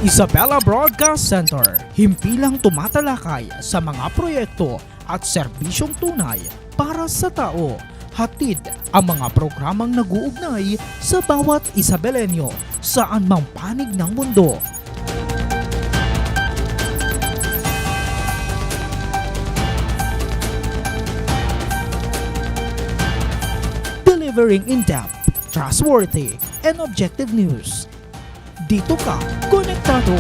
Isabela Broadcast Center, himpilang tumatalakay sa mga proyekto at serbisyong tunay para sa tao. Hatid ang mga programang nag-uugnay sa bawat Isabelenyo saan mang panig ng mundo. Delivering in-depth, trustworthy, and objective news. Dito ka, konektado!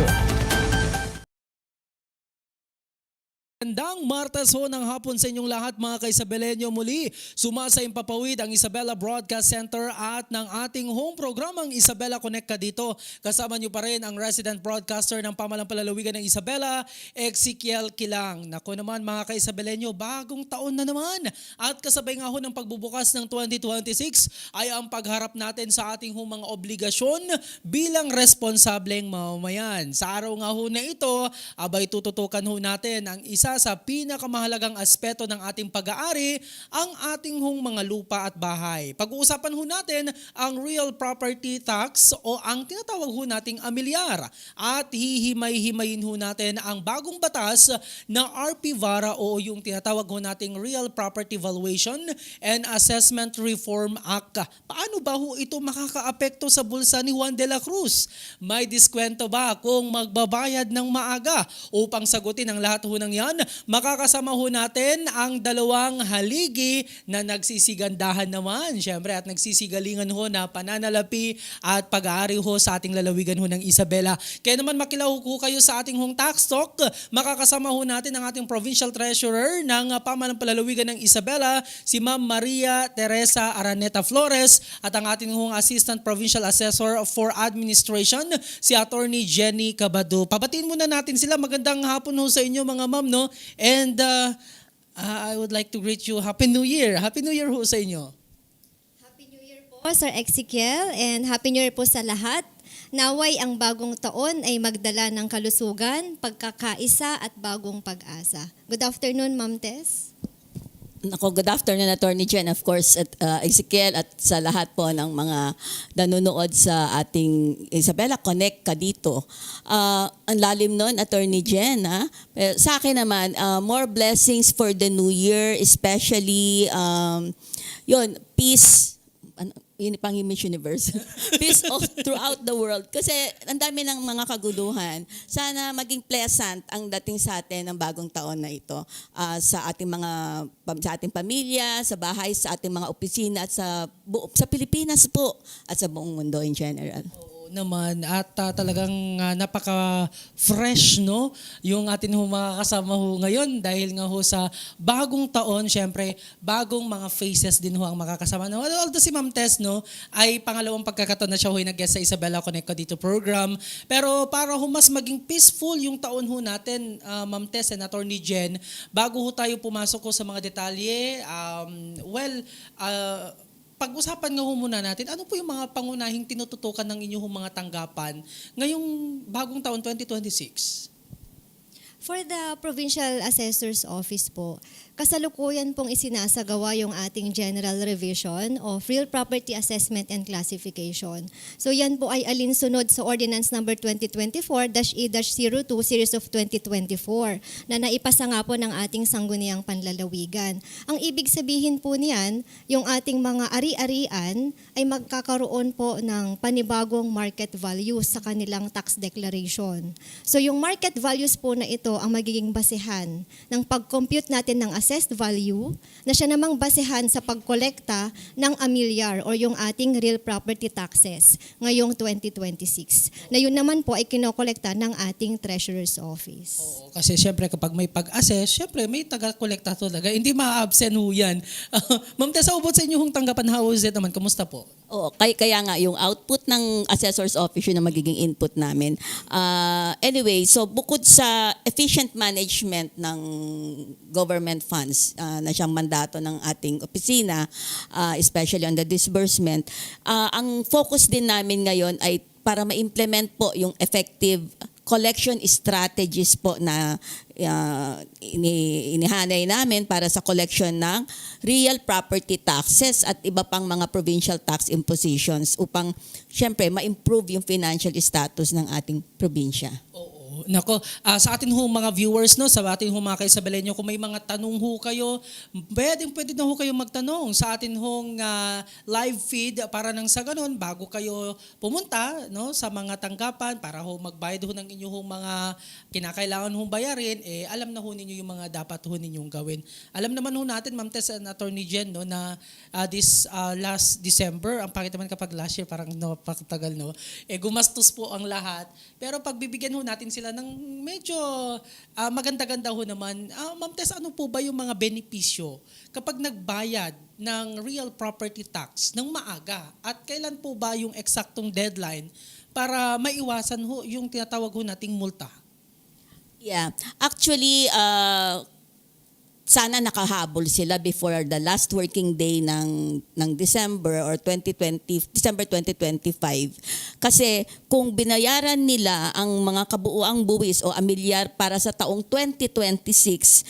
Magandang Martes ho ng hapon sa inyong lahat mga ka-Isabelenyo. Muli, sumasa impapawid ang Isabela Broadcast Center at ng ating home programang Isabela Connect ka dito. Kasama niyo pa rin ang resident broadcaster ng Pamalang Palalawigan ng Isabela, Ezekiel Kilang. Naku naman mga ka-Isabelenyo, bagong taon na naman. At kasabay nga ho ng pagbubukas ng 2026 ay ang pagharap natin sa ating mga obligasyon bilang responsableng mamamayan. Sa araw nga ho na ito, abay tututukan ho natin ang isa sa pinakamahalagang aspeto ng ating pag-aari, ang ating mga lupa at bahay. Pag-uusapan ho natin ang real property tax o ang tinatawag ho nating amilyar. At hihimay-himayin ho natin ang bagong batas na RP VARA o yung tinatawag ho nating Real Property Valuation and Assessment Reform Act. Paano ba ho ito makakaapekto sa bulsa ni Juan de la Cruz? May diskwento ba kung magbabayad ng maaga? Upang sagutin ang lahat ho ng yan, makakasama ho natin ang dalawang haligi na nagsisigandahan naman, syempre, at nagsisigalingan ho na pananalapi at pag-aari ho sa ating lalawigan ho ng Isabela. Kaya naman makilaw ho kayo sa ating tax talk. Makakasama ho natin ang ating Provincial Treasurer ng Pamalang Palalawigan ng Isabela, si Ma'am Maria Teresa Araneta Flores, at ang ating Assistant Provincial Assessor for Administration, si Attorney Jenny Cabado. Pabatiin muna natin sila. Magandang hapon ho sa inyo mga ma'am, no? And I would like to greet you Happy New Year. Happy New Year ho sa inyo. Happy New Year po, Sir Ezekiel, and Happy New Year po sa lahat. Naway ang bagong taon ay magdala ng kalusugan, pagkakaisa at bagong pag-asa. Good afternoon, Ma'am Tess. Good afternoon, Attorney Jen, of course, at Ezekiel, at sa lahat po ng mga nanonood sa ating Isabela Connect ka dito. Ang lalim nun, Attorney Jen. Sa akin naman, more blessings for the new year, especially peace. Yun pang Miss Universe. Peace throughout the world. Kasi ang dami ng mga kaguluhan. Sana maging pleasant ang dating sa atin ng bagong taon na ito. Sa ating pamilya, sa bahay, sa ating mga opisina, at sa Pilipinas po, at sa buong mundo in general. Naman at talagang napaka-fresh, no, yung atin makakasama ho ngayon dahil nga ho sa bagong taon. Syempre bagong mga faces din ho ang makakasama. Although si Ma'am Tess, no, ay pangalawang pagkakataon na siya ho nag-guest sa Isabela Connect dito program, pero para ho mas maging peaceful yung taon ho natin, Ma'am Tess and Attorney Jen, bago ho tayo pumasok ho sa mga detalye, pag-usapan nga ho muna natin, ano po yung mga pangunahing tinututukan ng inyong mga tanggapan ngayong bagong taon 2026? For the Provincial Assessor's Office po, kasalukuyan pong isinasagawa yung ating General Revision of Real Property Assessment and Classification. So yan po ay alinsunod sa Ordinance Number 2024-E-02 Series of 2024 na naipasa nga po ng ating sangguniang panlalawigan. Ang ibig sabihin po niyan, yung ating mga ari-arian ay magkakaroon po ng panibagong market values sa kanilang tax declaration. So yung market values po na ito ang magiging basehan ng pag-compute natin ng assessed value na siya namang basehan sa pagkolekta ng amilyar o yung ating real property taxes ngayong 2026. Na yun naman po ay kinokolekta ng ating Treasurer's Office. Oo, kasi syempre kapag may pag-assess, syempre may taga-kolekta talaga. Hindi ma-absent ho yan. Ma'am Tessa, ubot sa inyong tanggapan, how is it naman? Kamusta po? Oo, kaya nga yung output ng Assessor's Office yun ang magiging input namin. Anyway, so bukod sa efficient management ng government funds na siyang mandato ng ating opisina, especially on the disbursement, ang focus din namin ngayon ay para ma-implement po yung effective collection strategies po na inihanay namin para sa collection ng real property taxes at iba pang mga provincial tax impositions upang syempre ma-improve yung financial status ng ating probinsya. Oo. Nako, sa atin hong mga viewers, no, sa atin hong mga kaisabeleño, kung may mga tanong ho kayo, pwede na ho kayo magtanong sa atin hong live feed para nang sa ganun, bago kayo pumunta, no, sa mga tanggapan para ho magbayad ho ng inyong mga kinakailangan hong bayarin, alam na ho ninyo yung mga dapat ho ninyong gawin. Alam naman ho natin, Ma'am Tess and Attorney Jen, no, na this last December, ang pangit naman kapag last year, parang napakatagal, no, gumastos po ang lahat. Pero pagbibigyan ho natin sila ng medyo maganda-ganda ho naman. Ma'am Tess, ano po ba yung mga benepisyo kapag nagbayad ng real property tax ng maaga? At kailan po ba yung eksaktong deadline para maiwasan ho yung tinatawag ho nating multa? Yeah. Actually, sana nakahabol sila before the last working day ng December or December 2025. Kasi kung binayaran nila ang mga kabuuang buwis o amilyar para sa taong 2026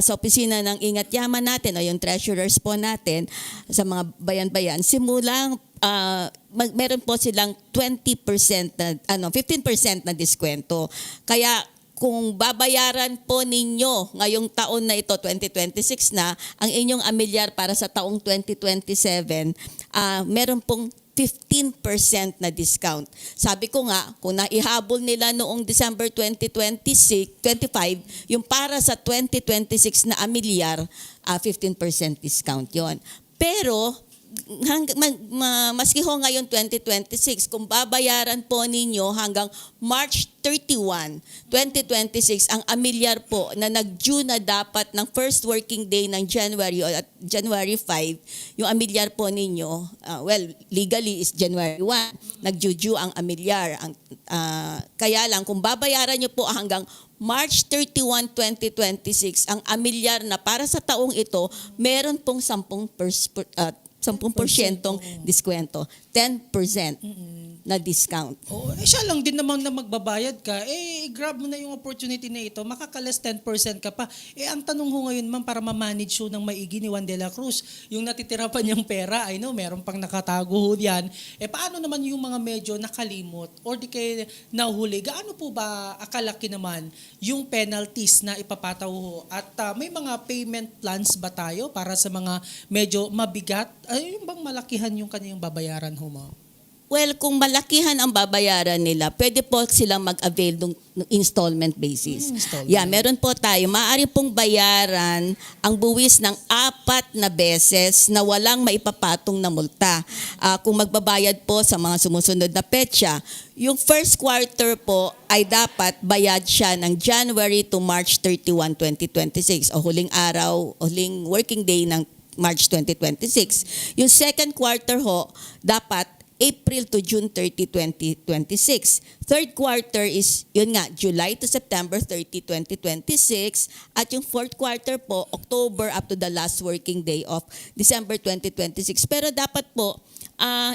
sa opisina ng Ingat Yaman natin o yung treasurers po natin sa mga bayan-bayan, simulang meron po silang 20% na 15% na diskwento. Kaya kung babayaran po ninyo ngayong taon na ito, 2026 na, ang inyong amilyar para sa taong 2027, meron pong 15% na discount. Sabi ko nga, kung naihabol nila noong December 2025, yung para sa 2026 na amilyar, 15% discount yon. Pero maski ho ngayon 2026, kung babayaran po ninyo hanggang March 31, 2026, ang amilyar po na nag-due na dapat ng first working day ng January o at January 5, yung amilyar po ninyo, legally is January 1, nag-due ang amilyar. Kaya lang, kung babayaran nyo po hanggang March 31, 2026, ang amilyar na para sa taong ito, meron pong 10% diskwento, 10% na discount. Oh, siya lang din naman na magbabayad ka, grab mo na yung opportunity na ito, makakalas 10% ka pa. Ang tanong ho ngayon, ma'am, para ma-manage ho ng maigi ni Juan de la Cruz, yung natitira pa niyang pera, I know, meron pang nakatago ho yan. Paano naman yung mga medyo nakalimot or di kayo nahuli? Gaano po ba akalaki naman yung penalties na ipapataw ho? At may mga payment plans ba tayo para sa mga medyo mabigat? Yung bang malakihan yung kanyang babayaran ho, ma'am? Well, kung malakihan ang babayaran nila, pwede po silang mag-avail ng installment basis. Installment. Yeah, meron po tayo. Maaari pong bayaran ang buwis ng 4 na beses na walang maipapatong na multa. Kung magbabayad po sa mga sumusunod na petsa, yung first quarter po ay dapat bayad siya ng January to March 31, 2026 o huling araw, huling working day ng March 2026. Yung second quarter ho, dapat April to June 30, 2026. Third quarter is, yun nga, July to September 30, 2026. At yung fourth quarter po, October up to the last working day of December 2026. Pero dapat po,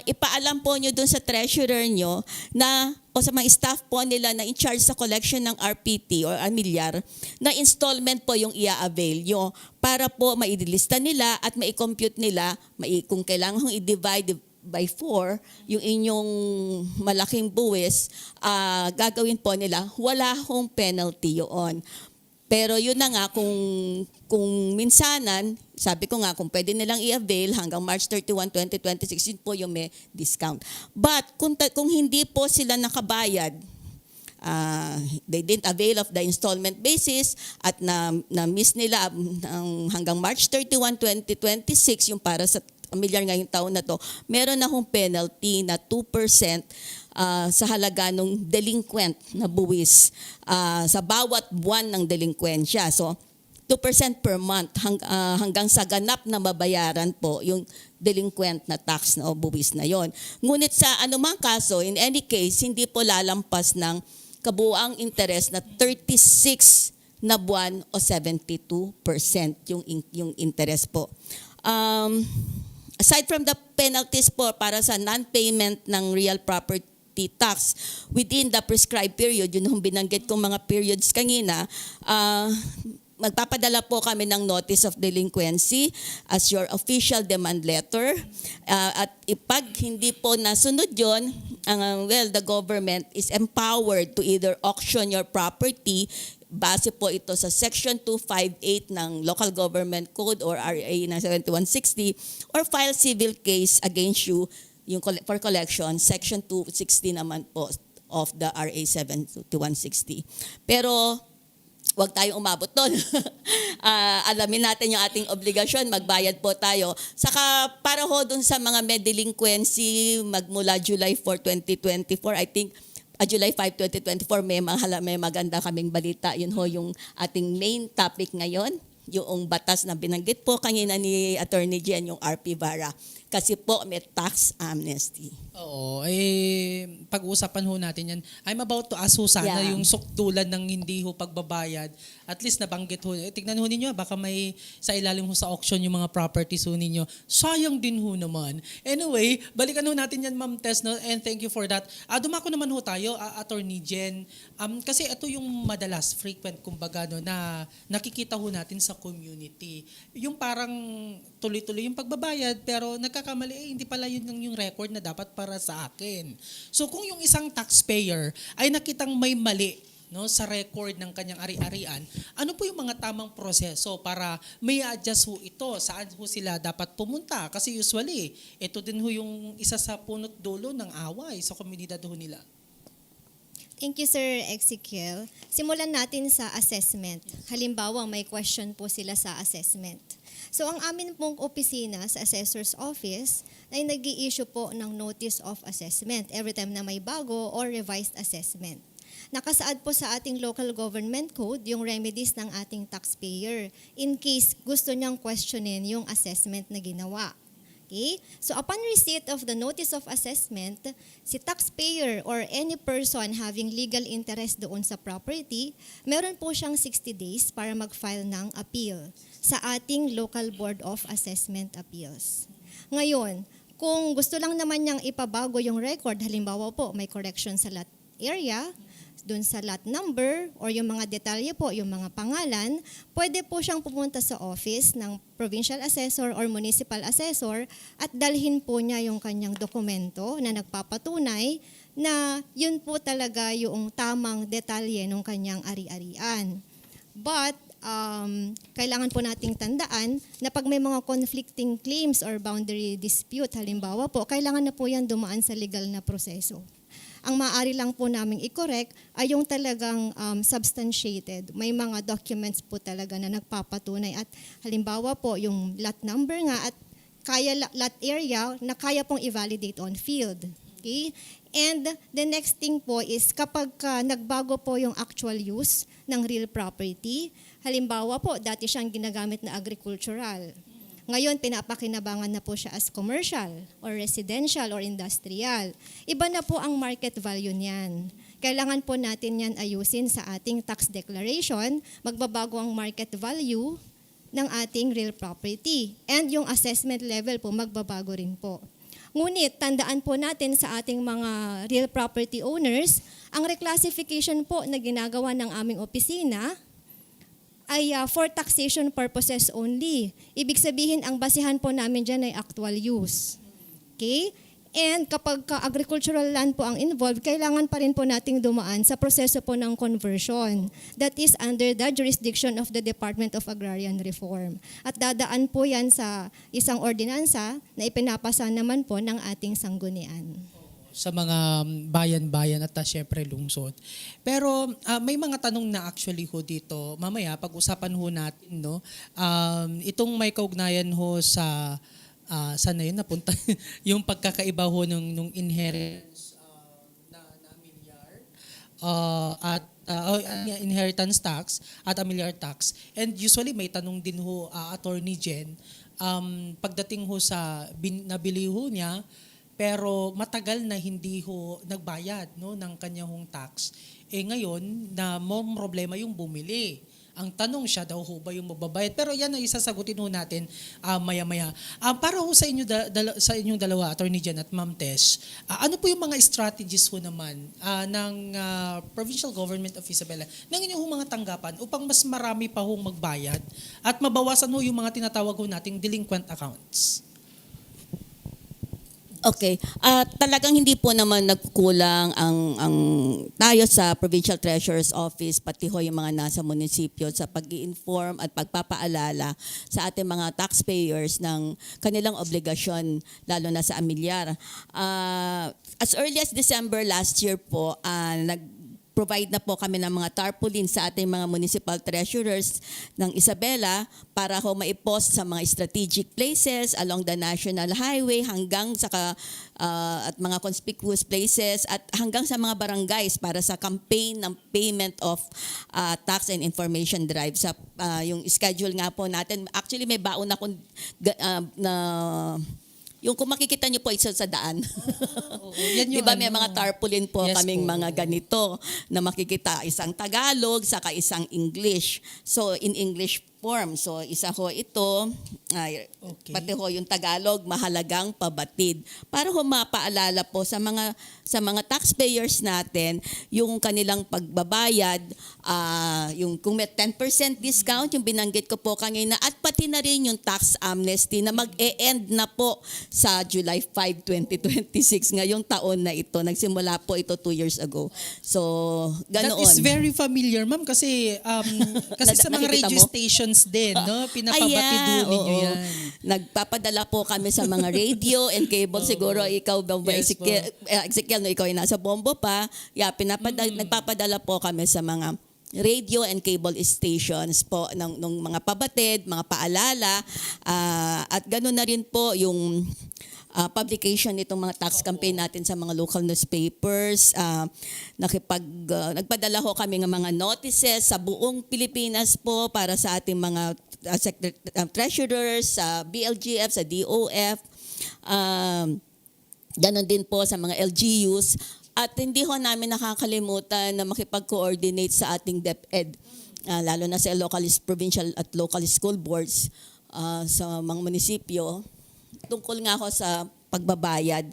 ipaalam po nyo dun sa treasurer nyo na, o sa mga staff po nila na in charge sa collection ng RPT or amilyar, na installment po yung i-avail nyo para po maidilista nila at mai-compute nila, kung kailangan i-divide by 4, yung inyong malaking buwis, gagawin po nila, wala hong penalty yun. Pero yun na nga, kung minsanan, sabi ko nga, kung pwede nilang i-avail hanggang March 31, 2026, yun po yung may discount. But kung hindi po sila nakabayad, they didn't avail of the installment basis at na-miss nila hanggang March 31, 2026, yung para sa amilyar ngayong taon na to, meron na hong penalty na 2% sa halaga ng delinquent na buwis sa bawat buwan ng delinkwensya. So, 2% per month hanggang sa ganap na mabayaran po yung delinquent na tax na o buwis na yon. Ngunit sa anumang kaso, in any case, hindi po lalampas ng kabuuang interest na 36 na buwan o 72% yung interest po. Aside from the penalties po para sa non-payment ng real property property tax within the prescribed period, yun yung binanggit kong mga periods kanina, magpapadala po kami ng notice of delinquency as your official demand letter. At ipag hindi po nasunod yun, the government is empowered to either auction your property. Base po ito sa Section 258 ng Local Government Code or RA 7160, or file civil case against you yung for collection, Section 260 naman po of the RA 7160. Pero huwag tayong umabot doon. Alamin natin yung ating obligasyon, magbayad po tayo. Saka para ho doon sa mga may delinquency, magmula July 4, 2024, I think, July 5, 2024, may maganda kaming balita. Yun ho yung ating main topic ngayon, yung batas na binanggit po kanina ni Attorney Jen, yung RP Vara. Kasi po may tax amnesty. Oo, pag-uusapan ho natin yan. I'm about to ask ho sana Yeah. yung sukdulan ng hindi ho pagbabayad. At least nabanggit ho. Tignan ho ninyo, baka may sa ilalim ho sa auction yung mga properties ho ninyo. Sayang din ho naman. Anyway, balikan ho natin yan, Ma'am Tess, no? And thank you for that. Dumako naman ho tayo, Attorney Jen. Kasi ito yung madalas, frequent, kumbaga, no, na nakikita ho natin sa community. Yung parang tuloy-tuloy yung pagbabayad, pero nagkakamali, hindi pala yun yung record na dapat para sa akin. So kung yung isang taxpayer ay nakitang may mali, no, sa record ng kanyang ari-arian, ano po yung mga tamang proseso para may adjust ho ito? Saan ho sila dapat pumunta? Kasi usually, ito din ho yung isa sa punot dulo ng away sa komunidad ho nila. Thank you, Sir Ezekiel. Simulan natin sa assessment. Halimbawa, may question po sila sa assessment. So, ang amin pong opisina sa Assessor's Office ay nag-i-issue po ng Notice of Assessment every time na may bago or revised assessment. Nakasaad po sa ating Local Government Code yung remedies ng ating taxpayer in case gusto niyang questionin yung assessment na ginawa. Okay? So upon receipt of the notice of assessment, si taxpayer or any person having legal interest doon sa property, meron po siyang 60 days para mag-file ng appeal sa ating Local Board of Assessment Appeals. Ngayon, kung gusto lang naman niyang ipabago yung record, halimbawa po may correction sa lot area, dun sa lot number or yung mga detalye po, yung mga pangalan, pwede po siyang pumunta sa office ng provincial assessor or municipal assessor at dalhin po niya yung kanyang dokumento na nagpapatunay na yun po talaga yung tamang detalye ng kanyang ari-arian. But kailangan po nating tandaan na pag may mga conflicting claims or boundary dispute, halimbawa po, kailangan na po yan dumaan sa legal na proseso. Ang maaari lang po naming i-correct ay yung talagang substantiated. May mga documents po talaga na nagpapatunay at halimbawa po yung lot number nga at lot area na kaya pong i-validate on field. Okay? And the next thing po is kapag nagbago po yung actual use ng real property, halimbawa po dati siyang ginagamit na agricultural. Ngayon, pinapakinabangan na po siya as commercial or residential or industrial. Iba na po ang market value niyan. Kailangan po natin yan ayusin sa ating tax declaration. Magbabago ang market value ng ating real property. And yung assessment level po, magbabago rin po. Ngunit, tandaan po natin sa ating mga real property owners, ang reclassification po na ginagawa ng aming opisina ay for taxation purposes only. Ibig sabihin, ang basihan po namin dyan ay actual use. Okay? And kapag agricultural land po ang involved, kailangan pa rin po nating dumaan sa proseso po ng conversion. That is under the jurisdiction of the Department of Agrarian Reform. At dadaan po yan sa isang ordinansa na ipinapasa naman po ng ating sanggunian. Sa mga bayan-bayan at syempre lungsod. Pero may mga tanong na actually ho dito. Mamaya pag-usapan ho natin, no. Itong may kaugnayan ho sa saan na yun napunta yung pagkakaiba ho nung inheritance na amilyar at inheritance tax at amilyar tax. And usually may tanong din ho Attorney Jen pagdating ho sa nabili ho niya pero matagal na hindi ho nagbayad, no, ng kanyang tax. Ngayon na more problema yung bumili. Ang tanong, siya daw ho ba yung magbabayad? Pero yan ay sasagutin ho natin maya-maya. Para ho sa, sa inyong dalawa, Attorney Jen at Ma'am Tesh, ano po yung mga strategies ho naman ng Provincial Government of Isabela ng inyong mga tanggapan upang mas marami pa hong magbayad at mabawasan ho yung mga tinatawag ho nating delinquent accounts? Okay. Talagang hindi po naman nagkulang ang tayo sa Provincial Treasurer's Office, pati ho yung mga nasa munisipyo sa pag-i-inform at pagpapaalala sa ating mga taxpayers ng kanilang obligasyon, lalo na sa amilyar. As early as December last year po, provide na po kami ng mga tarpaulin sa ating mga municipal treasurers ng Isabela para ho maipost sa mga strategic places along the national highway hanggang sa at mga conspicuous places at hanggang sa mga barangays para sa campaign ng payment of tax and information drive. Sa yung schedule nga po natin, actually may baon akong yung kung makikita niyo po isa sa daan. Yan yung Di ba may mga tarpaulin po Yes kaming po. mga ganito na makikita, isang Tagalog saka isang English. So in English form. So isa ho ito, pati ho yung Tagalog, mahalagang pabatid. Para ho mapaalala po sa mga taxpayers natin yung kanilang pagbabayad, yung kung may 10% discount, yung binanggit ko po kanina, at pati na rin yung tax amnesty na mag-e-end na po sa July 5, 2026, ngayong taon na ito. Nagsimula po ito 2 years ago. So, ganoon. That is very familiar, ma'am, kasi sa mga Nakikita radio mo? stations din, no? Pinapabatid Ayan, ninyo oo. yan. Nagpapadala po kami sa mga radio and cable. Siguro ikaw ba, Yes po. Ezekiel, no, ikaw ay nasa Bombo pa. Nagpapadala po kami sa mga radio and cable stations po ng mga pabatid, mga paalala. At gano'n na rin po yung publication nitong mga tax campaign natin sa mga local newspapers. Nagpadala ho kami ng mga notices sa buong Pilipinas po para sa ating mga treasurers, sa BLGF, sa DOF. Ganon din po sa mga LGUs. At hindi ho namin nakakalimutan na makipag-coordinate sa ating DepEd, lalo na sa provincial at local school boards sa mga munisipyo. Tungkol nga ako sa pagbabayad,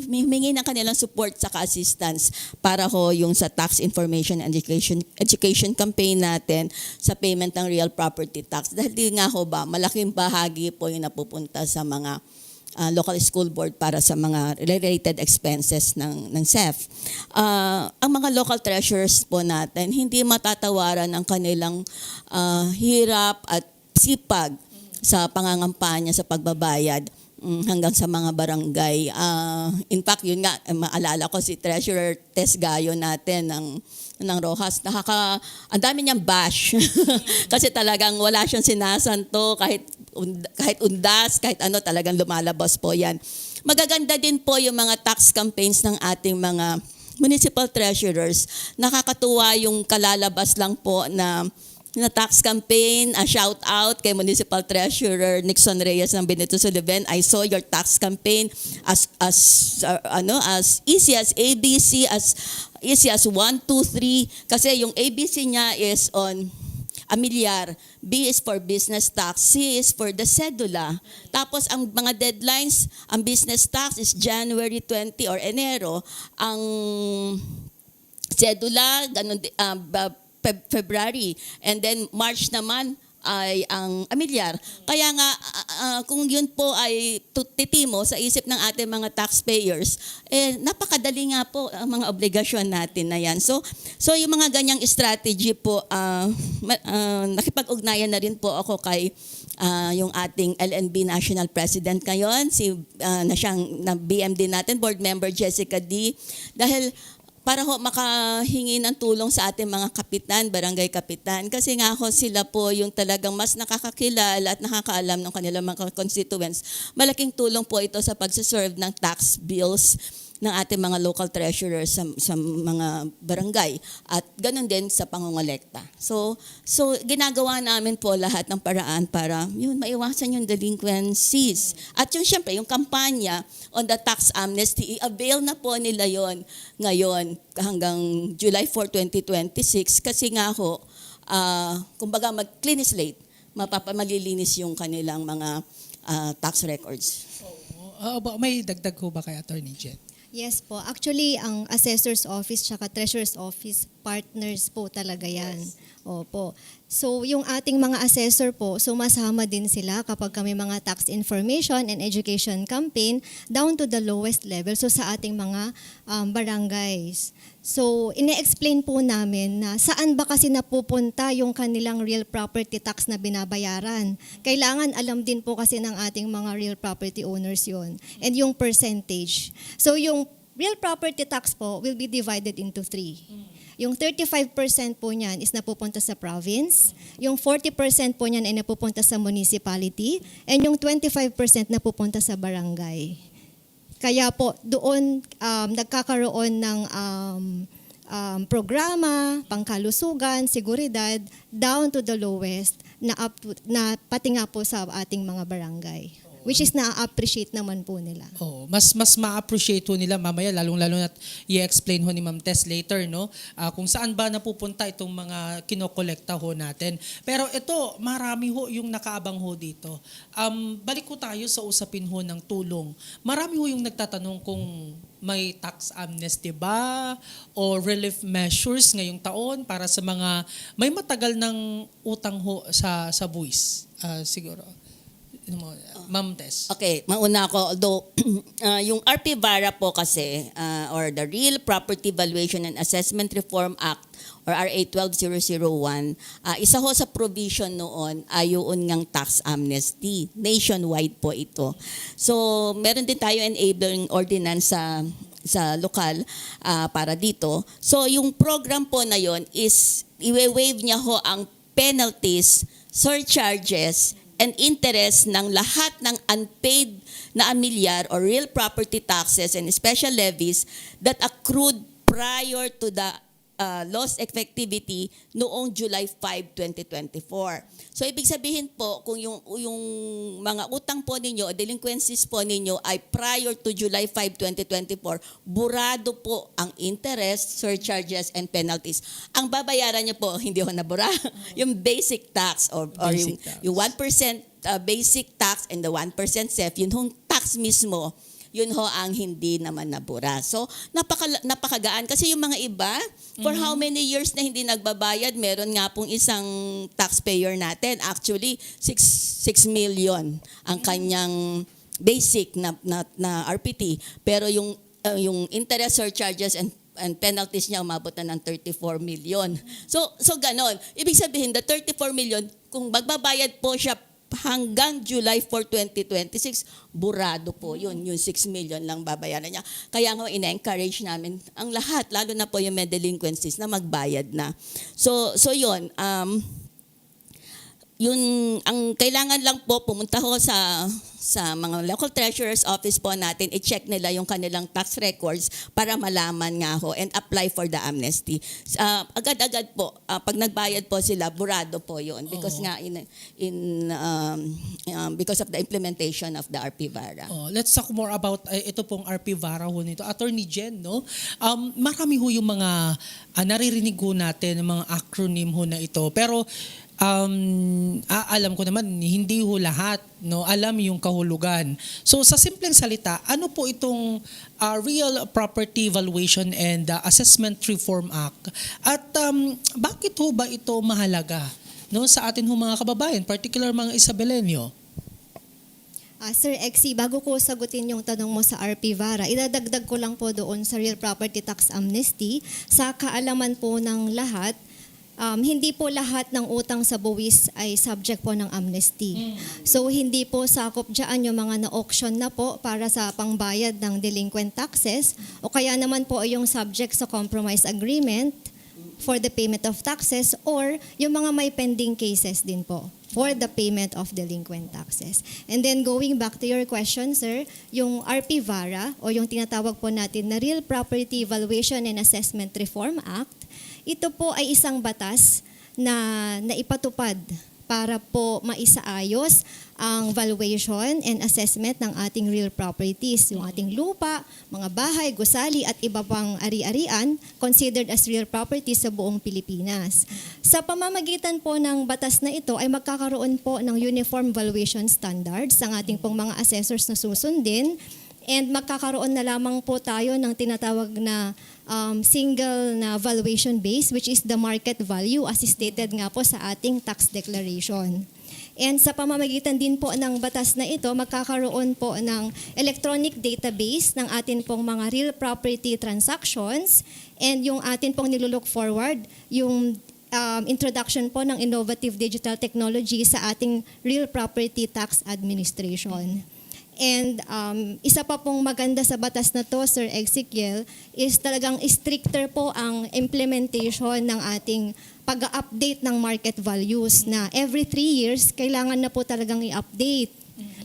humingi ng kanilang support sa assistance para ho yung sa tax information and education campaign natin sa payment ng real property tax. Dahil di nga ho ba, malaking bahagi po yung napupunta sa mga local school board para sa mga related expenses ng SEF. Ang mga local treasurers po natin, hindi matatawaran ang kanilang hirap at sipag sa pangangampanya sa pagbabayad hanggang sa mga barangay. In fact, yun nga, maalala ko si Treasurer Tess Gayo natin ng Rojas. Ang dami niyang bash. Kasi talagang wala siyang sinasanto, kahit undas, kahit ano, talagang lumalabas po yan. Magaganda din po yung mga tax campaigns ng ating mga municipal treasurers. Nakakatuwa yung kalalabas lang po na tax campaign, a shout out kay Municipal Treasurer Nixon Reyes ng Benito Sullivan. I saw your tax campaign as easy as ABC, as easy as 1, 2, 3 kasi yung ABC niya is on amilyar, B is for business tax, C is for the cedula. Tapos ang mga deadlines, ang business tax is January 20 or Enero, ang cedula ganun February, and then March naman ay ang amilyar. Kaya nga, kung yun po ay titimo sa isip ng ating mga taxpayers, napakadali nga po ang mga obligasyon natin na yan. So yung mga ganyang strategy po, nakipag-ugnayan na rin po ako kay yung ating LNB National President ngayon, na BMD natin, Board Member Jessica D. Dahil para ho makahingi ng tulong sa ating mga kapitan, barangay kapitan. Kasi nga ho sila po yung talagang mas nakakakilala at nakakaalam ng kanilang mga constituents. Malaking tulong po ito sa pagsaserve ng tax bills ng ating mga local treasurers sa mga barangay at ganun din sa pangongolekta. So ginagawa namin po lahat ng paraan para yun maiwasan yung delinquencies. At yung syempre yung kampanya on the tax amnesty, i-avail na po nila yon ngayon hanggang July 4, 2026 kasi nga ho kumbaga mag-clean slate, malilinis yung kanilang mga tax records. May dagdag ko ba kay Attorney Jen? Yes po. Actually, ang assessor's office tsaka treasurer's office partners po talaga yan. Opo. So, yung ating mga assessor po, sumasama din sila kapag kami mga tax information and education campaign down to the lowest level, so sa ating mga barangays. So, ine-explain po namin na saan ba kasi napupunta yung kanilang real property tax na binabayaran. Kailangan alam din po kasi ng ating mga real property owners yon and yung percentage. So, yung real property tax po will be divided into 3. Yung 35% po niyan is napupunta sa province, yung 40% po niyan ay napupunta sa municipality, and yung 25% napupunta sa barangay. Kaya po doon nagkakaroon ng programa, pangkalusugan, seguridad, down to the lowest na pati nga po sa ating mga barangay. Which is na-appreciate naman po nila. Mas ma-appreciate ho nila mamaya, lalong-lalo na i-explain ho ni Ma'am Tess later, no? Kung saan ba napupunta itong mga kinokolekta ho natin. Pero ito, marami ho yung nakaabang ho dito. Balik ko tayo sa usapin ho ng tulong. Marami ho yung nagtatanong kung may tax amnesty ba o relief measures ngayong taon para sa mga may matagal ng utang ho sa buwis. Siguro. Ma'am Tess. Okay, mauna ako. Although, yung RP VARA po kasi, or the Real Property Valuation and Assessment Reform Act, or RA 12001, isa ho sa provision noon ay yung ngang tax amnesty. Nationwide po ito. So, meron din tayo enabling ordinance sa lokal para dito. So, yung program po na yon is, i-waive niya ho ang penalties, surcharges, and interest ng lahat ng unpaid na amilyar or real property taxes and special levies that accrued prior to the loss effectivity noong July 5, 2024. So ibig sabihin po, kung yung mga utang po ninyo o delinquencies po ninyo ay prior to July 5, 2024, burado po ang interest, surcharges, and penalties. Ang babayaran niyo po, hindi ho nabura, yung basic tax or Basic tax. yung 1% basic tax and the 1% SEF, yun hong tax mismo, yun ho ang hindi naman nabura. So, napakagaan. Kasi yung mga iba, for how many years na hindi nagbabayad, meron nga pong isang taxpayer natin, actually, 6 million ang kanyang basic na RPT. Pero yung interest, surcharges, and penalties niya umabot na ng 34 million. So ganon. Ibig sabihin, the 34 million, kung magbabayad po siya hanggang July 4, 2026, burado po yun. Yung 6 million lang babayaran niya. Kaya nga ina-encourage namin ang lahat, lalo na po yung may delinquencies na magbayad na. So yun. Yun, ang kailangan lang po, pumunta ho sa mga local treasurer's office po natin, i-check nila yung kanilang tax records para malaman nga ho and apply for the amnesty. Agad-agad po, pag nagbayad po sila, burado po yun because nga because of the implementation of the RP VARA. Let's talk more about ito pong RP VARA ho nito. Attorney Jen, no? Marami ho yung mga naririnig ho natin, ng mga acronym ho na ito. Pero alam ko naman, hindi ho lahat, no, alam yung kahulugan. So sa simpleng salita, ano po itong Real Property Valuation and Assessment Reform Act? At bakit ho ba ito mahalaga, no, sa atin ho mga kababayan, particular mga Isabelenyo? Sir Exie, bago ko sagutin yung tanong mo sa RP VARA, idadagdag ko lang po doon sa Real Property Tax Amnesty. Sa kaalaman po ng lahat, hindi po lahat ng utang sa buwis ay subject po ng amnesty. So hindi po sakop dyan yung mga na-auction na po para sa pangbayad ng delinquent taxes o kaya naman po yung subject sa compromise agreement for the payment of taxes or yung mga may pending cases din po for the payment of delinquent taxes. And then going back to your question, sir, yung RP VARA o yung tinatawag po natin na Real Property Valuation and Assessment Reform Act, ito po ay isang batas na ipatupad para po maisaayos ang valuation and assessment ng ating real properties, yung ating lupa, mga bahay, gusali at iba pang ari-arian considered as real properties sa buong Pilipinas. Sa pamamagitan po ng batas na ito ay magkakaroon po ng uniform valuation standards ang ating pong mga assessors na susundin, and magkakaroon na lamang po tayo ng tinatawag na single na valuation base, which is the market value as stated nga po sa ating tax declaration. And sa pamamagitan din po ng batas na ito, magkakaroon po ng electronic database ng atin pong mga real property transactions, and yung atin pong nilulook forward, yung introduction po ng innovative digital technology sa ating real property tax administration. And isa pa pong maganda sa batas na to, Sir Ezekiel, is talagang stricter po ang implementation ng ating pag-update ng market values na every 3 years, kailangan na po talagang i-update.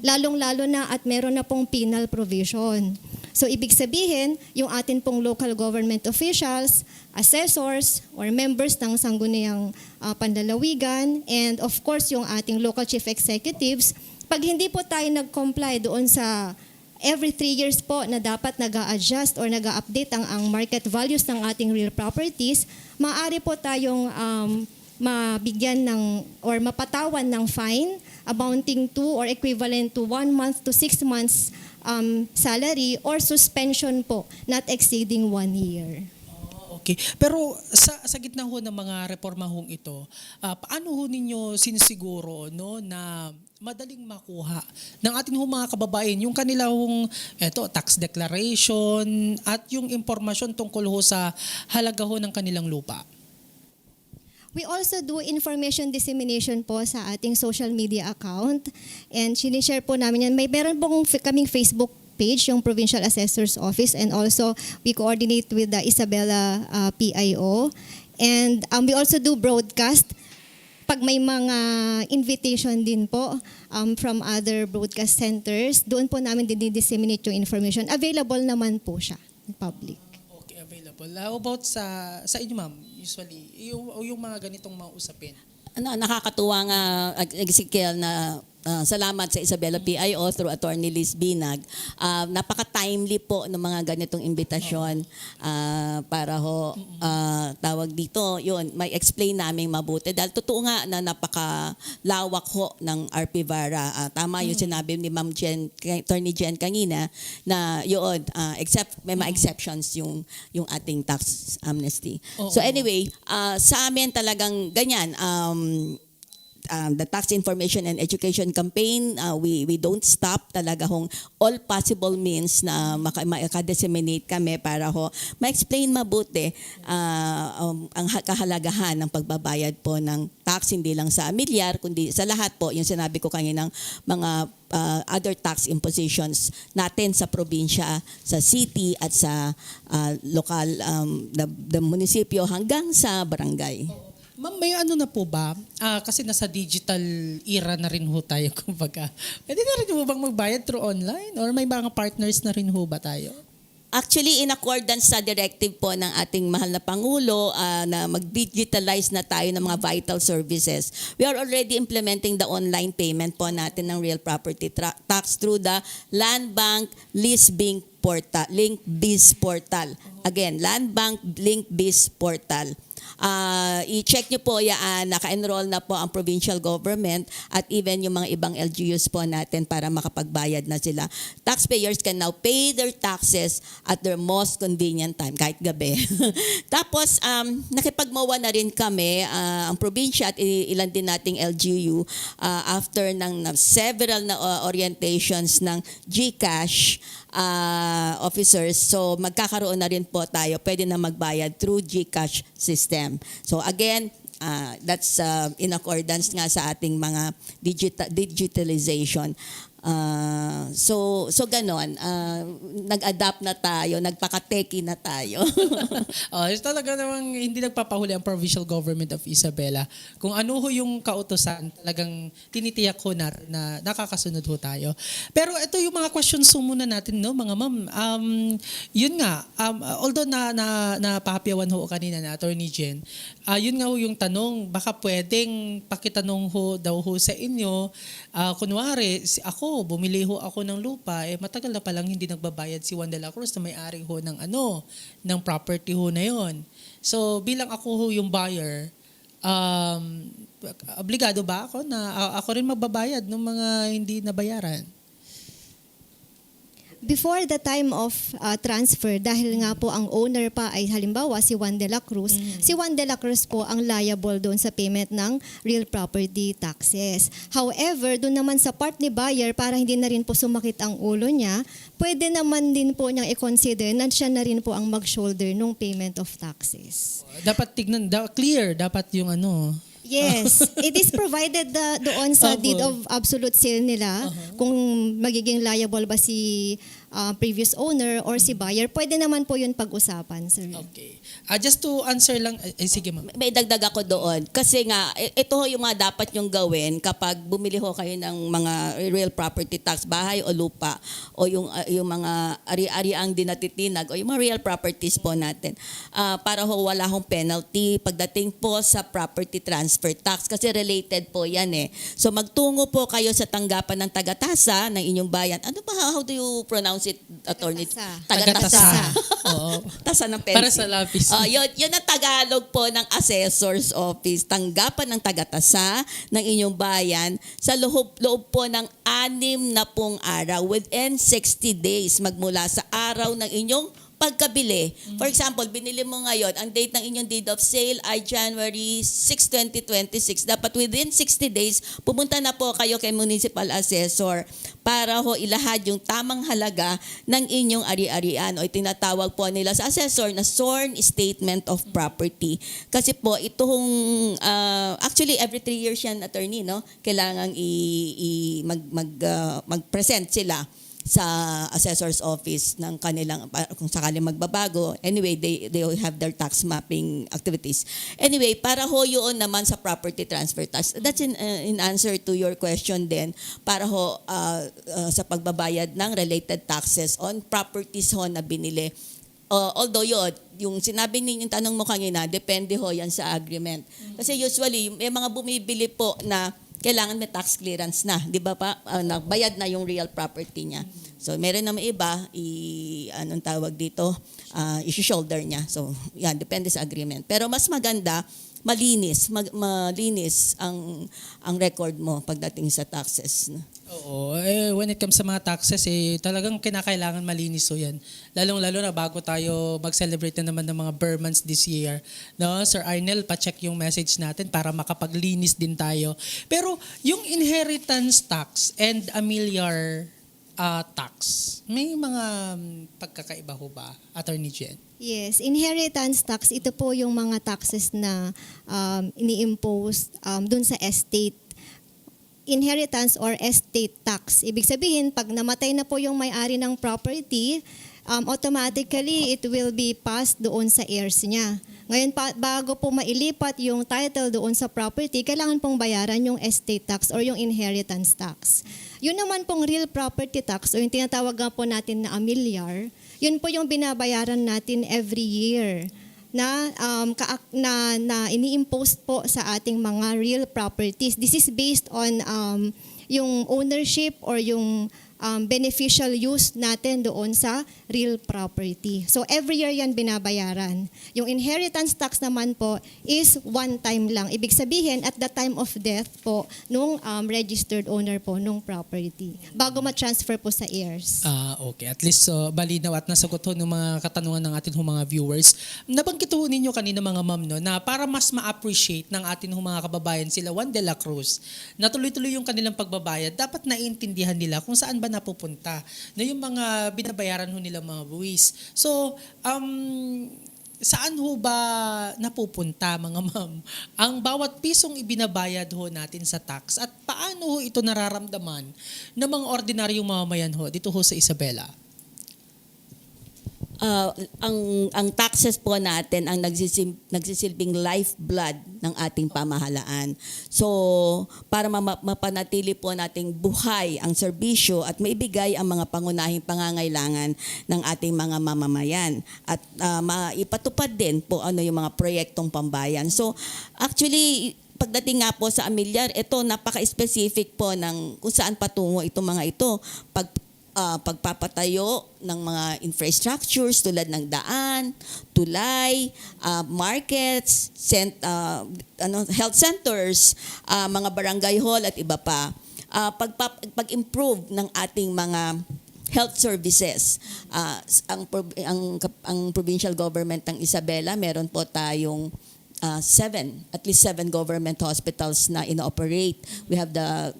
Lalong-lalo na at meron na pong penal provision. So ibig sabihin, yung atin pong local government officials, assessors, or members ng sangguniang panlalawigan, and of course yung ating local chief executives, pag hindi po tayo nag-comply doon sa every 3 years po na dapat nag-a-adjust or nag-a-update ang market values ng ating real properties, maaari po tayong mabigyan ng or mapatawan ng fine amounting to or equivalent to 1 month to 6 months salary or suspension po not exceeding 1 year. Okay. Pero sa gitna ho ng mga reforma hong ito, paano ho ninyo sinisiguro no, na madaling makuha ng ating mga kababayan yung kanilang tax declaration at yung impormasyon tungkol ho sa halaga ho ng kanilang lupa? We also do information dissemination po sa ating social media account, and sinishare po namin yan. Meron pong kaming Facebook page, yung Provincial Assessor's Office, and also we coordinate with the Isabela PIO. And we also do broadcast pag may mga invitation din po from other broadcast centers. Doon po namin disseminate yung information. Available naman po siya in public. Okay, available. How about sa inyo, ma'am? Usually, yung mga ganitong mga usapin. Nakakatuwa nga, Ezekiel, na salamat sa Isabela PIO through Attorney Liz Binag. Napaka-timely po ng mga ganitong imbitasyon para ho tawag dito, yun, may explain namin mabuti. Dahil totoo nga na napakalawak ho ng RP Vara. Tama yung sinabi ni Ma'am Jen, Attorney Jen kanina, na yun, except may mga exceptions yung ating tax amnesty. So anyway, sa amin talagang ganyan, the tax information and education campaign, we don't stop talaga hong all possible means na maka-disseminate kami para ho ma-explain mabuti ang kahalagahan ng pagbabayad po ng tax, hindi lang sa amilyar kundi sa lahat po, yung sinabi ko kaninang mga other tax impositions natin sa probinsya, sa city at sa local, the munisipyo hanggang sa barangay. Ma'am, may ano na po ba? Kasi nasa digital era na rin ho tayo, kumbaga. Pwede na rin ho bang magbayad through online? Or may mga partners na rin ho ba tayo? Actually, in accordance sa directive po ng ating mahal na Pangulo na mag-digitalize na tayo ng mga vital services, we are already implementing the online payment po natin ng real property tax through the Land Bank Link Biz Portal. Again, Land Bank Link Biz Portal. I-check nyo po yan, naka-enroll na po ang provincial government at even yung mga ibang LGUs po natin para makapagbayad na sila. Taxpayers can now pay their taxes at their most convenient time, kahit gabi. Tapos, nakipagmawa na rin kami, ang probinsya at ilan din nating LGU, after ng several na orientations ng GCash officers. So magkakaroon na rin po tayo, pwede na magbayad through GCash system. So again, that's in accordance nga sa ating mga digitalization. So ganon, nag-adapt na tayo, nagpaka-techie na tayo. Talaga namang hindi nagpapahuli ang Provincial Government of Isabela. Kung ano ho yung kautusan, talagang tinitiyak ho natin na nakakasunod ho tayo. Pero ito yung mga questions ho muna natin, no, mga ma'am. Yun nga, although napahapyawan ho kanina na Attorney Jen, yun nga ho yung tanong, baka pwedeng pakitanong ho daw ho sa inyo, kunwari, ako, bumili ho ako ng lupa, matagal na palang hindi nagbabayad si Juan de la Cruz na may-ari ho ng property ho na yon. So bilang ako ho yung buyer, obligado ba ako na ako rin magbabayad ng mga hindi nabayaran? Before the time of transfer, dahil nga po ang owner pa ay halimbawa si Juan de la Cruz, si Juan de la Cruz po ang liable doon sa payment ng real property taxes. However, doon naman sa part ni buyer, para hindi na rin po sumakit ang ulo niya, pwede naman din po niyang i-consider na siya na rin po ang mag-shoulder ng payment of taxes. Dapat tignan, clear, dapat yung ano. Yes, it is provided doon sa Opo. deed of absolute sale nila kung magiging liable ba si previous owner or si buyer. Pwede naman po yun pag-usapan, sir. Okay. Just to answer lang, sige ma'am. May dagdag ako doon. Kasi nga, ito ho yung mga dapat nyong gawin kapag bumili ho kayo ng mga real property tax, bahay o lupa, o yung mga ari-ariang dinatitinag, o yung mga real properties po natin. Para ho wala hong penalty pagdating po sa property transfer tax. Kasi related po yan eh. So magtungo po kayo sa tanggapan ng tagatasa ng inyong bayan. Ano ba, how do you pronounce it, attorney? Tagatasa. Oo. Tasa ng pencil. Para sa lapis. Yun ang Tagalog po ng Assessor's Office. Tanggapan ng tagatasa ng inyong bayan sa loob po ng 60 araw within 60 days magmula sa araw ng inyong pagkabili. For example, binili mo ngayon, ang date ng inyong deed of sale ay January 6, 2026. Dapat within 60 days, pumunta na po kayo kay Municipal Assessor para ho ilahad yung tamang halaga ng inyong ari-arian o tinatawag po nila sa assessor na sworn statement of property. Kasi po, itong, actually every 3 years yan, attorney, no? Kailangan mag-present sila sa assessor's office ng kanilang, kung sakali magbabago. Anyway, they have their tax mapping activities. Anyway, para ho yun naman sa property transfer tax. That's in answer to your question din, para ho sa pagbabayad ng related taxes on properties ho na binili. Although yun, yung sinabi ninyo, yung tanong mo kanina, depende ho yan sa agreement. Kasi usually, may mga bumibili po na kailangan may tax clearance na, di ba pa? Bayad na yung real property niya. So, meron naman iba, anong tawag dito, isi-shoulder niya. So, yan, depende sa agreement. Pero mas maganda, malinis ang record mo pagdating sa taxes. Oo, when it comes sa mga taxes, talagang kinakailangan malinis so yan. Lalong-lalo na bago tayo mag-celebrate na naman ng mga Burr months this year. No, Sir Arnel, pa-check yung message natin para makapaglinis din tayo. Pero yung inheritance tax and familiar tax, may mga pagkakaiba ho ba, Attorney Jen? Yes, inheritance tax, ito po yung mga taxes na ini-impose dun sa estate. Inheritance or estate tax. Ibig sabihin, pag namatay na po yung may-ari ng property, automatically it will be passed doon sa heirs niya. Ngayon, bago po mailipat yung title doon sa property, kailangan pong bayaran yung estate tax or yung inheritance tax. Yun naman pong real property tax o yung tinatawag nga po natin na amilyar, yun po yung binabayaran natin every year na ini-impose po sa ating mga real properties. This is based on yung ownership or yung beneficial use natin doon sa real property. So every year yan binabayaran. Yung inheritance tax naman po is one time lang. Ibig sabihin at the time of death po nung registered owner po nung property bago ma-transfer po sa heirs. Okay. At least balinaw at nasagot ho ng mga katanungan ng ating mga viewers. Nabanggit ho ninyo kanina mga ma'am no, na para mas ma-appreciate ng ating mga kababayan sila Juan de la Cruz na tuloy-tuloy yung kanilang pagbabayad, dapat naiintindihan nila kung saan ba napupunta na yung mga binabayaran ho nila mga buwis. So, saan ho ba napupunta mga ma'am ang bawat pisong ibinabayad ho natin sa tax at paano ho ito nararamdaman ng mga ordinaryong mamamayan ho dito ho sa Isabela? Ang taxes po natin ang nagsisilbing lifeblood ng ating pamahalaan. So, para mapanatili po nating buhay ang serbisyo at maibigay ang mga pangunahing pangangailangan ng ating mga mamamayan at maipatupad din po ano yung mga proyektong pambayan. So, actually, pagdating nga po sa Amilyar, ito napaka-specific po ng kung saan patungo itong mga ito. Pagpapatayo ng mga infrastructures tulad ng daan, tulay, markets, health centers, mga barangay hall at iba pa. Pag-improve ng ating mga health services. Ang provincial government ng Isabela, meron po tayong at least seven government hospitals na ino-operate. We have the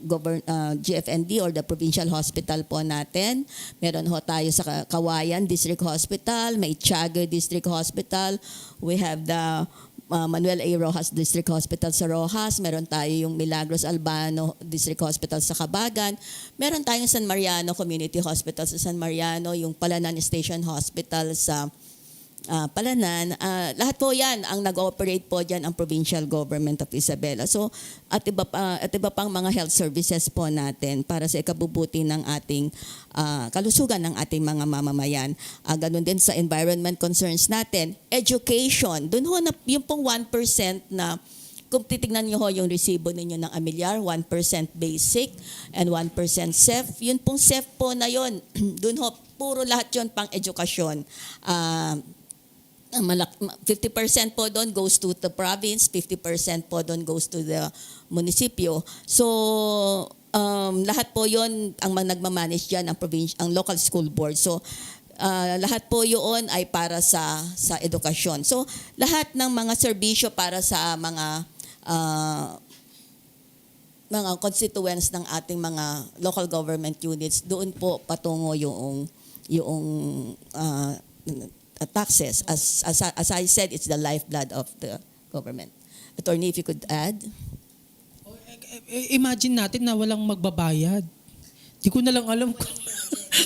GFND or the provincial hospital po natin. Meron ho tayo sa Kawayan District Hospital, may Tiago District Hospital. We have the Manuel A. Rojas District Hospital sa Rojas. Meron tayo yung Milagros Albano District Hospital sa Cabagan. Meron tayong San Mariano Community Hospital sa San Mariano, yung Palanan Station Hospital sa Palanan, lahat po yan ang nag-ooperate po dyan ang provincial government of Isabela. So, at iba pang mga health services po natin para sa ikabubuti ng ating kalusugan ng ating mga mamamayan. Ganun din sa environment concerns natin. Education, dun ho na yung pong 1% na kung titignan niyo ho yung resibo ninyo ng Amilyar, 1% basic and 1% SEF. Yun pong SEF po na yun, dun ho, puro lahat yun pang edukasyon. 50% po doon goes to the province, 50% po doon goes to the munisipyo. So, lahat po yon ang nagmamanage dyan, ang local school board. So, lahat po yun ay para sa edukasyon. So, lahat ng mga serbisyo para sa mga constituents ng ating mga local government units, doon po patungo yung taxes. As I said, it's the lifeblood of the government. Attorney, if you could add. Imagine natin na walang magbabayad. Di ko na lang alam kung...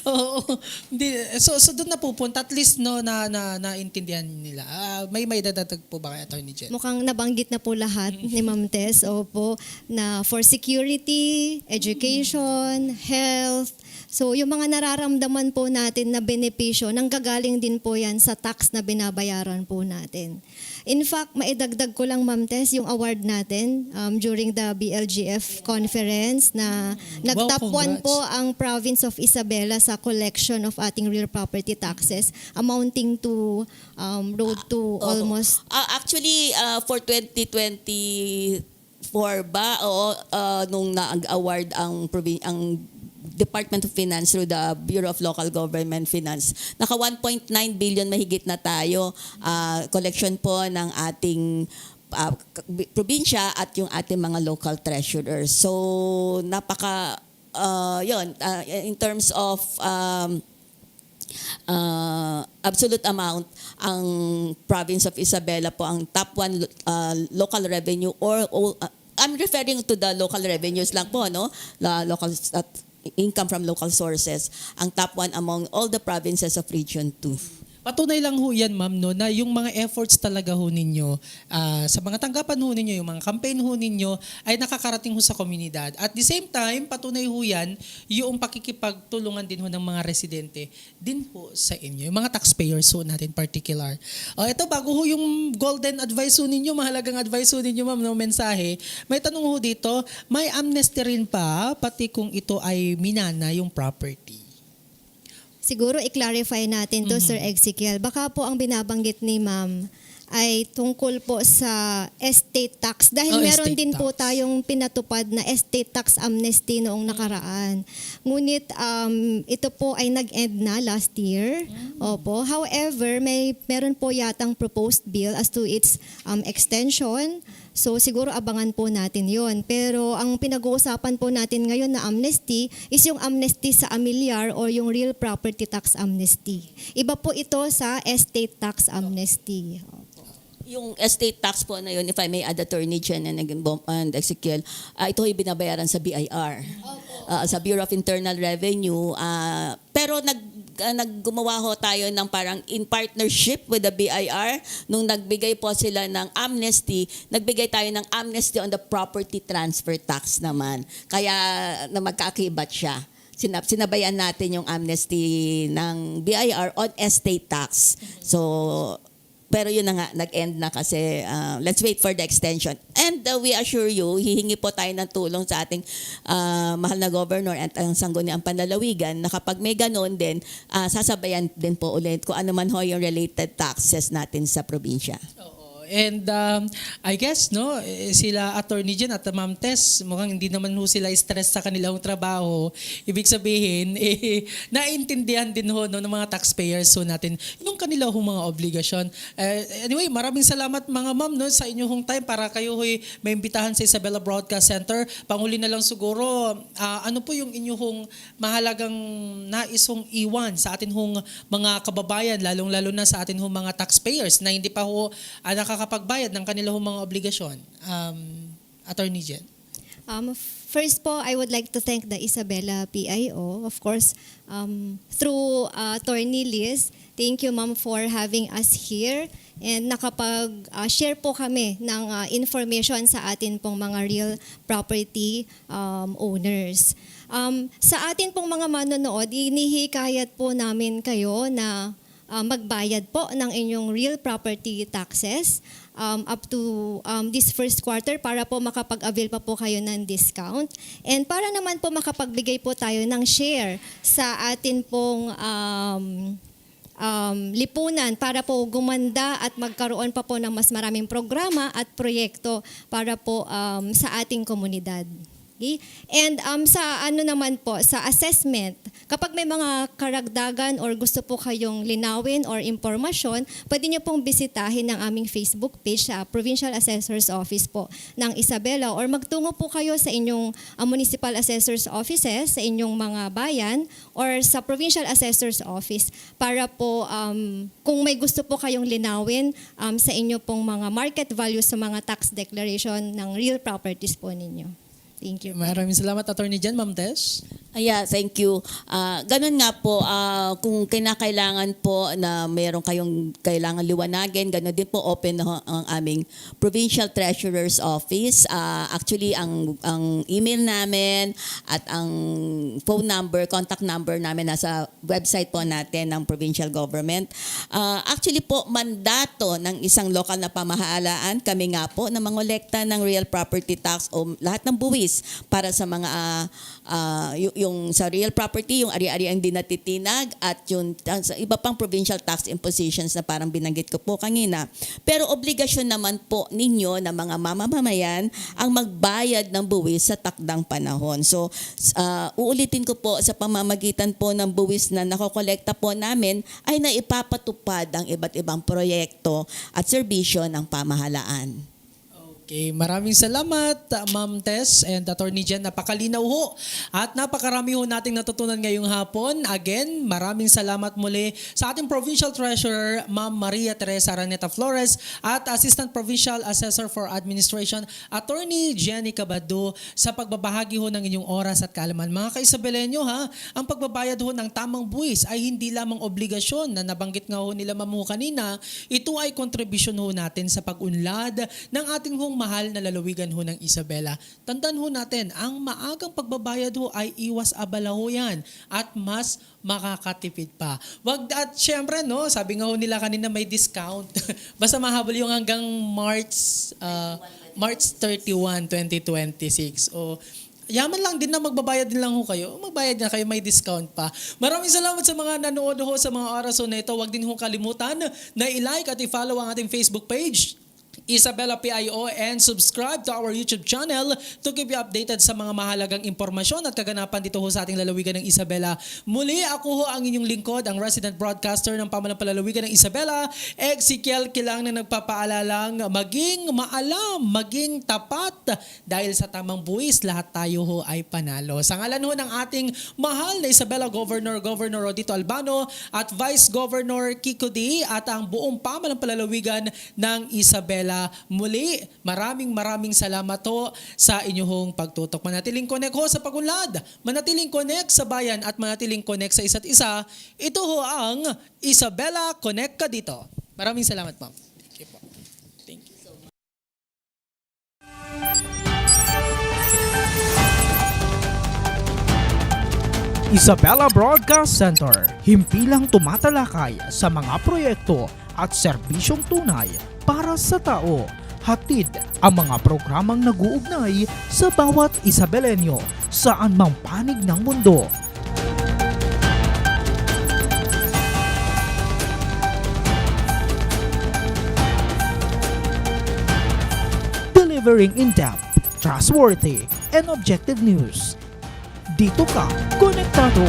Oo. Hindi. So doon napupunta, at least no, naintindihan nila. May dadagdag po ba kay Attorney Jen? Mukhang nabanggit na po lahat ni Ma'am Tess. Opo, na for security, education, health. So yung mga nararamdaman po natin na benepisyo, nanggagaling din po yan sa tax na binabayaran po natin. In fact, maidagdag ko lang Ma'am Tess, yung award natin during the BLGF conference na nag-top 1 po ang province of Isabela sa collection of ating real property taxes amounting to road to almost... Actually, for 2024 ba, nung na-award ang Department of Finance through the Bureau of Local Government Finance. Naka 1.9 billion mahigit na tayo collection po ng ating probinsya at yung ating mga local treasurers. So in terms of absolute amount, ang province of Isabela po ang top 1 local revenue or I'm referring to the local revenues lang po, no? Local income from local sources, ang top 1 among all the provinces of Region 2. Patunay lang ho yan, ma'am, no, na yung mga efforts talaga ho ninyo, sa mga tanggapan ho ninyo, yung mga campaign ho ninyo, ay nakakarating ho sa komunidad. At the same time, patunay ho yan, yung pakikipagtulungan din ho ng mga residente, din ho sa inyo, yung mga taxpayers ho natin particular. Ito, bago ho yung golden advice ho ninyo, mahalagang advice ho ninyo, ma'am, no, mensahe, may tanong ho dito, may amnesty rin pa, pati kung ito ay minana yung property. Siguro i-clarify natin to, Sir Ezekiel. Baka po ang binabanggit ni Ma'am ay tungkol po sa estate tax. Dahil Oh, meron estate din po tax. tayong pinatupad na estate tax amnesty noong nakaraan. Ngunit ito po ay nag-end na last year. Opo. However, meron po yatang proposed bill as to its extension. So siguro abangan po natin yon. Pero ang pinag-uusapan po natin ngayon na amnesty is yung amnesty sa amilyar or yung real property tax amnesty. Iba po ito sa estate tax amnesty. Yung estate tax po na yun, if I may add, Attorney Jen and Ezekiel, ito ay binabayaran sa BIR, sa Bureau of Internal Revenue. Pero naggumawa ho tayo ng parang in partnership with the BIR. Nung nagbigay po sila ng amnesty, nagbigay tayo ng amnesty on the property transfer tax naman. Kaya na magkaakibat siya. Sinabayan natin yung amnesty ng BIR on estate tax. So, pero yun na nga, nag-end na kasi let's wait for the extension. And we assure you, hihingi po tayo ng tulong sa ating mahal na governor at ang sangguniang panlalawigan na kapag may ganon din, sasabayan din po ulit kung ano man ho yung related taxes natin sa probinsya. Oo. And I guess sila Attorney Jen at Ma'am Tess, mukhang hindi naman ho sila stress sa kanilang trabaho. Ibig sabihin, naintindihan din ho ng mga taxpayers ho natin yung kanila ho mga obligasyon. Anyway, maraming salamat mga ma'am sa inyong time para kayo ho'y maimbitahan sa Isabela Broadcast Center. Panghuli na lang siguro, ano po yung inyong mahalagang nais hong iwan sa atin hong mga kababayan, lalong-lalo na sa atin hong mga taxpayers na hindi pa ho nakakapagbayad ng kanilang mga obligasyon. Attorney Jen. First po, I would like to thank the Isabela PIO. Of course, through Attorney Liz, thank you ma'am for having us here. And nakapag-share po kami ng information sa atin pong mga real property owners. Sa atin pong mga manonood, inihikayat po namin kayo na magbayad po ng inyong real property taxes up to this first quarter para po makapag-avail pa po kayo ng discount. And para naman po makapagbigay po tayo ng share sa atin pong lipunan para po gumanda at magkaroon pa po ng mas maraming programa at proyekto para po sa ating komunidad. Okay? And sa naman po, sa assessment, kapag may mga karagdagan or gusto po kayong linawin or impormasyon, pwede niyo pong bisitahin ang aming Facebook page sa Provincial Assessor's Office po ng Isabela or magtungo po kayo sa inyong Municipal Assessor's Offices, sa inyong mga bayan or sa Provincial Assessor's Office para po kung may gusto po kayong linawin sa inyo pong mga market value sa mga tax declaration ng real properties po ninyo. Thank you. Maraming salamat, Attorney Jen. Ma'am Tess? Thank you. Ganun nga po, kung kinakailangan po na mayroon kayong kailangan liwanagin, ganun din po open ang aming Provincial Treasurer's Office. Actually, ang email namin at ang phone number, contact number namin nasa website po natin ng provincial government. Actually po, mandato ng isang lokal na pamahalaan, kami nga po na mangolekta ng real property tax o lahat ng buwis para sa mga yung sa real property, yung ari-ari ang di natitinag at yung sa iba pang provincial tax impositions na parang binanggit ko po kanina. Pero obligasyon naman po ninyo na mga mamamayan ang magbayad ng buwis sa takdang panahon. So uulitin ko po sa pamamagitan po ng buwis na nakokolekta po namin ay naipapatupad ang iba't ibang proyekto at serbisyo ng pamahalaan. Okay, maraming salamat Ma'am Tess and Attorney Jen. Napakalinaw ho at napakarami ho nating natutunan ngayong hapon. Again, maraming salamat muli sa ating Provincial Treasurer Ma'am Maria Teresa Araneta Flores at Assistant Provincial Assessor for Administration Attorney Jenny Cabado sa pagbabahagi ho ng inyong oras at kaalaman. Mga ka-Isabelenyo ang pagbabayad ho ng tamang buwis ay hindi lamang obligasyon na nabanggit nga ho nila Ma'am ho kanina. Ito ay kontribusyon ho natin sa pag-unlad ng ating hong mahal na lalawigan ho ng Isabela. Tandaan ho natin, ang maagang pagbabayad ho ay iwas abala ho yan at mas makakatipid pa. At syempre, sabi nga ho nila kanina may discount. Basta mahabol yung hanggang March 31, 2026. yaman lang din na magbabayad din lang ho kayo. Magbayad na kayo, may discount pa. Maraming salamat sa mga nanood ho sa mga oras ho na ito. Huwag din ho kalimutan na i-like at i-follow ang ating Facebook page, Isabela PIO, and subscribe to our YouTube channel to keep you updated sa mga mahalagang impormasyon at kaganapan dito ho sa ating lalawigan ng Isabela. Muli, ako ho ang inyong lingkod, ang resident broadcaster ng Pamalang Palalawigan ng Isabela, Ezekiel Kilang, na nagpapaalalang maging maalam, maging tapat, dahil sa tamang buwis, lahat tayo ho ay panalo. Sa ngalan ho ng ating mahal na Isabela Governor Rodito Albano at Vice Governor Kiko D at ang buong Pamalang Palalawigan ng Isabela, muli, maraming salamat ho sa inyong pagtutok. Manatiling connect ho sa pagunlad, manatiling connect sa bayan at manatiling connect sa isa't isa. Ito ho ang Isabela Connect ka dito. Maraming salamat, ma'am. Thank you po. Thank you. Isabela Broadcast Center, himpilang tumatalakay sa mga proyekto at serbisyong tunay para sa tao. Hatid ang mga programang nag-uugnay sa bawat Isabelenyo saan mang panig ng mundo. Delivering in-depth, trustworthy, and objective news. Dito ka, konektado.